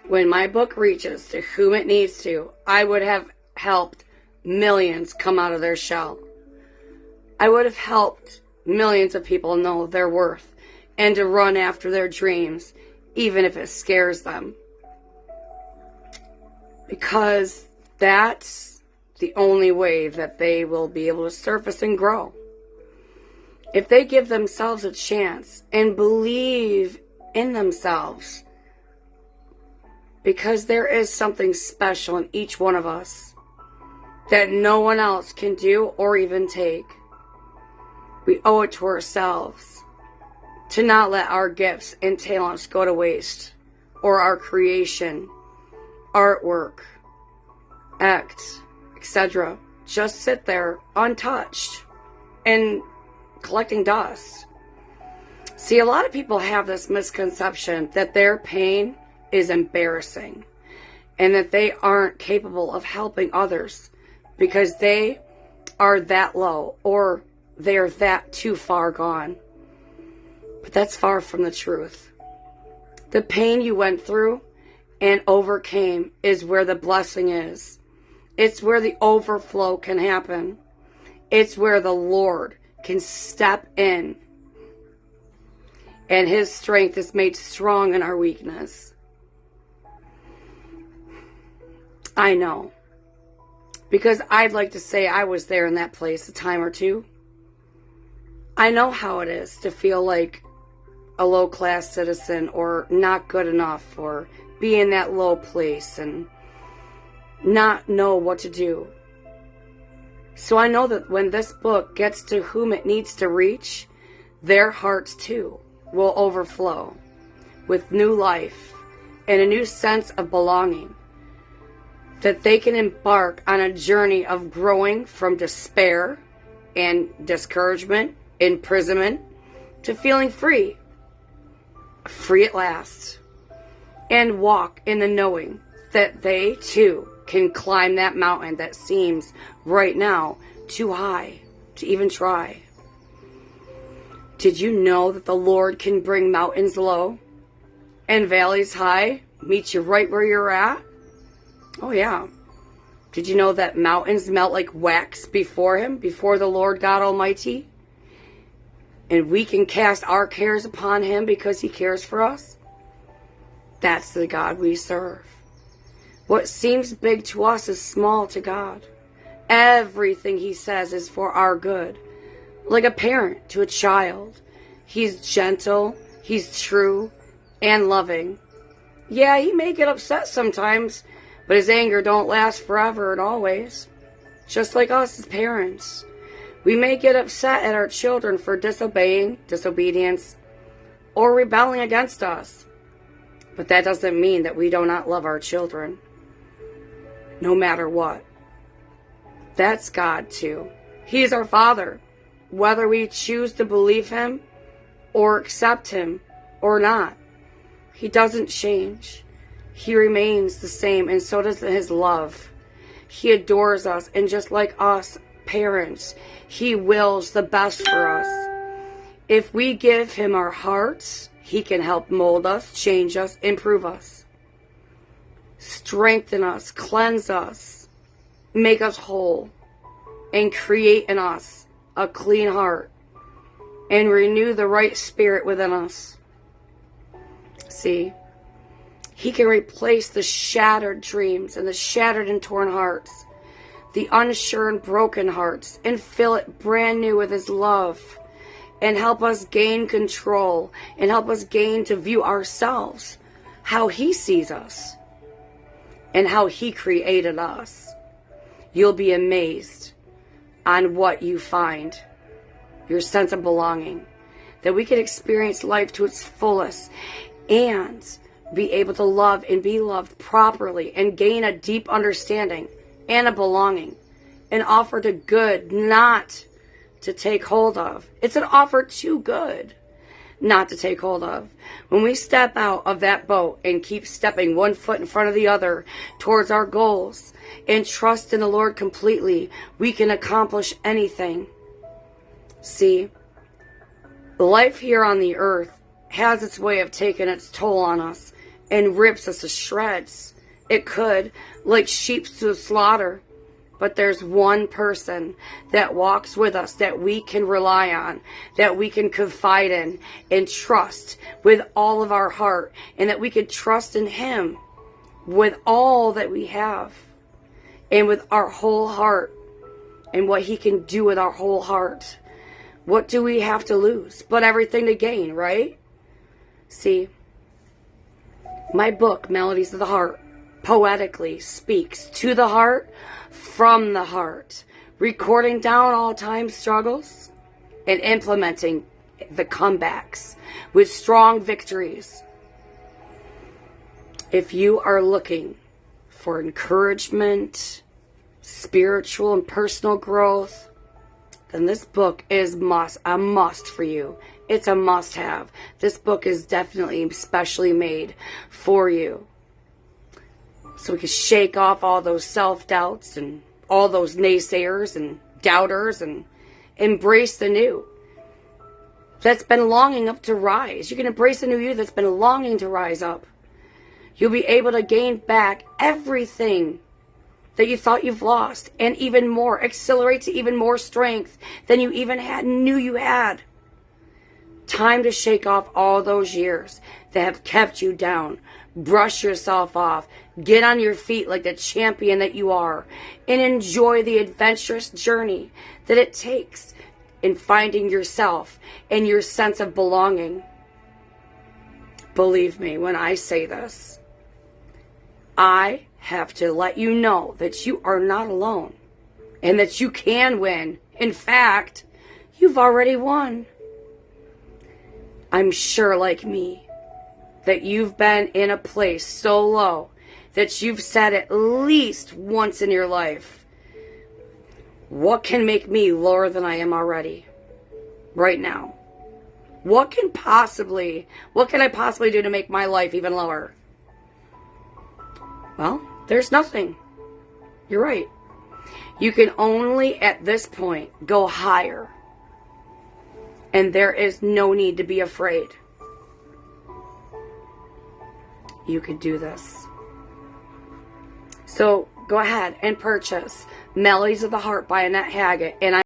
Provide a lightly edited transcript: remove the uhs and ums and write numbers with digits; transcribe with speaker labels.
Speaker 1: When my book reaches to whom it needs to, I would have helped millions come out of their shell. I would have helped millions of people know their worth and to run after their dreams, even if it scares them. Because that's the only way that they will be able to surface and grow. If they give themselves a chance and believe in themselves, because there is something special in each one of us that no one else can do or even take. We owe it to ourselves to not let our gifts and talents go to waste, or our creation, artwork, act, etc. just sit there untouched and collecting dust. See, a lot of people have this misconception that their pain is embarrassing and that they aren't capable of helping others because they are that low or they are that too far gone. But that's far from the truth. The pain you went through and overcame is where the blessing is. It's where the overflow can happen. It's where the Lord can step in and His strength is made strong in our weakness. I know, because I'd like to say I was there in that place a time or two. I know how it is to feel like a low-class citizen or not good enough or be in that low place and not know what to do. So I know that when this book gets to whom it needs to reach, their hearts too will overflow with new life and a new sense of belonging, that they can embark on a journey of growing from despair and discouragement, imprisonment, to feeling free at last, and walk in the knowing that they too can climb that mountain that seems right now too high to even try. Did you know that the Lord can bring mountains low and valleys high, meet you right where you're at? Oh yeah. Did you know that mountains melt like wax before Him, before the Lord God Almighty? And we can cast our cares upon Him because He cares for us? That's the God we serve. What seems big to us is small to God. Everything He says is for our good. Like a parent to a child. He's gentle, He's true, and loving. Yeah, He may get upset sometimes, but His anger don't last forever and always. Just like us as parents. We may get upset at our children for disobedience, or rebelling against us. But that doesn't mean that we do not love our children. No matter what. That's God too. He's our Father. Whether we choose to believe Him or accept Him or not, He doesn't change. He remains the same, and so does His love. He adores us, and just like us parents, He wills the best for us. If we give Him our hearts, He can help mold us, change us, improve us, strengthen us, cleanse us, make us whole, and create in us a clean heart, and renew the right spirit within us. See, He can replace the shattered dreams and the shattered and torn hearts, the unsure and broken hearts, and fill it brand new with His love, and help us gain control, and help us gain to view ourselves how He sees us and how He created us. You'll be amazed on what you find, your sense of belonging, that we can experience life to its fullest and be able to love and be loved properly and gain a deep understanding and a belonging, an offer to good, not to take hold of. It's an offer to good, not to take hold of. When we step out of that boat and keep stepping one foot in front of the other towards our goals and trust in the Lord completely, we can accomplish anything. See, life here on the earth has its way of taking its toll on us and rips us to shreds. It could, like sheep to the slaughter. But there's one person that walks with us that we can rely on, that we can confide in and trust with all of our heart, and that we can trust in Him with all that we have and with our whole heart, and what He can do with our whole heart. What do we have to lose but everything to gain, right? See, my book, Melodies of the Heart, poetically speaks to the heart, from the heart, recording down all time struggles and implementing the comebacks with strong victories. If you are looking for encouragement, spiritual and personal growth, then this book is a must for you. It's a must-have. This book is definitely specially made for you. So we can shake off all those self-doubts and all those naysayers and doubters and embrace the new that's been longing up to rise. You can embrace the new you that's been longing to rise up. You'll be able to gain back everything that you thought you've lost, and even more. Accelerate to even more strength than you even knew you had. Time to shake off all those years that have kept you down. Brush yourself off. Get on your feet like the champion that you are, and enjoy the adventurous journey that it takes in finding yourself and your sense of belonging. Believe me when I say this. I have to let you know that you are not alone and that you can win. In fact, you've already won. I'm sure, like me, that you've been in a place so low that you've said at least once in your life, what can make me lower than I am already right now? What can I possibly do to make my life even lower? Well, there's nothing. You're right. You can only at this point go higher. And there is no need to be afraid. You could do this. So go ahead and purchase Melodies of the Heart by Annette Haggett. And